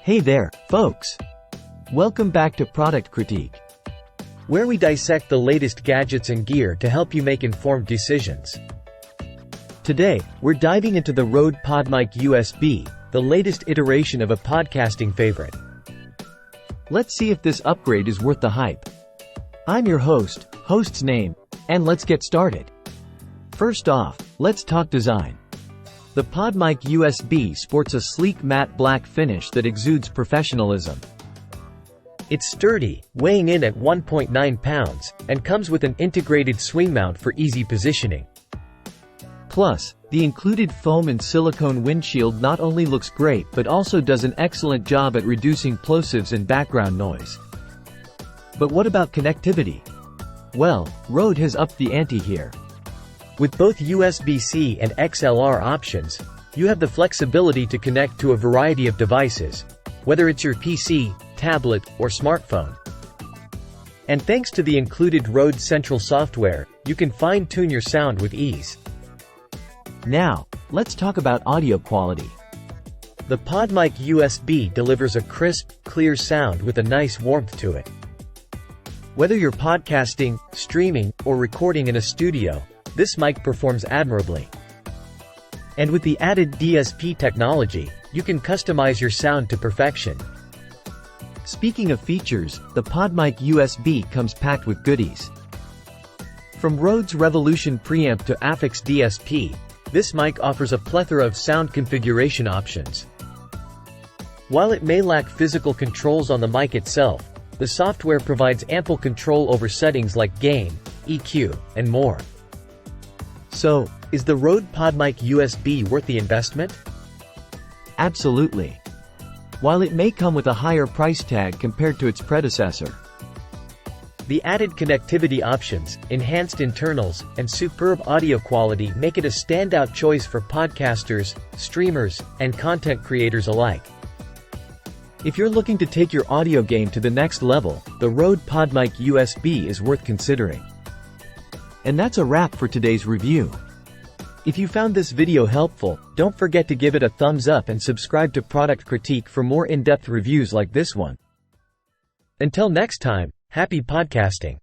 Hey there, folks! Welcome back to Product Critique, where we dissect the latest gadgets and gear to help you make informed decisions. Today, we're diving into the Rode PodMic USB, the latest iteration of a podcasting favorite. Let's see if this upgrade is worth the hype. I'm your host's name, and let's get started. First off, let's talk design. The PodMic USB sports a sleek matte black finish that exudes professionalism. It's sturdy, weighing in at 1.9 pounds, and comes with an integrated swing mount for easy positioning. Plus, the included foam and silicone windshield not only looks great but also does an excellent job at reducing plosives and background noise. But what about connectivity? Well, Rode has upped the ante here. With both USB-C and XLR options, you have the flexibility to connect to a variety of devices, whether it's your PC, tablet, or smartphone. And thanks to the included Rode Central software, you can fine-tune your sound with ease. Now, let's talk about audio quality. The PodMic USB delivers a crisp, clear sound with a nice warmth to it. Whether you're podcasting, streaming, or recording in a studio, this mic performs admirably. And with the added DSP technology, you can customize your sound to perfection. Speaking of features, the PodMic USB comes packed with goodies. From Rode's Revolution preamp to Affix DSP, this mic offers a plethora of sound configuration options. While it may lack physical controls on the mic itself, the software provides ample control over settings like gain, EQ, and more. So, is the Rode PodMic USB worth the investment? Absolutely. While it may come with a higher price tag compared to its predecessor, the added connectivity options, enhanced internals, and superb audio quality make it a standout choice for podcasters, streamers, and content creators alike. If you're looking to take your audio game to the next level, the Rode PodMic USB is worth considering. And that's a wrap for today's review. If you found this video helpful, don't forget to give it a thumbs up and subscribe to Product Critique for more in-depth reviews like this one. Until next time, happy podcasting!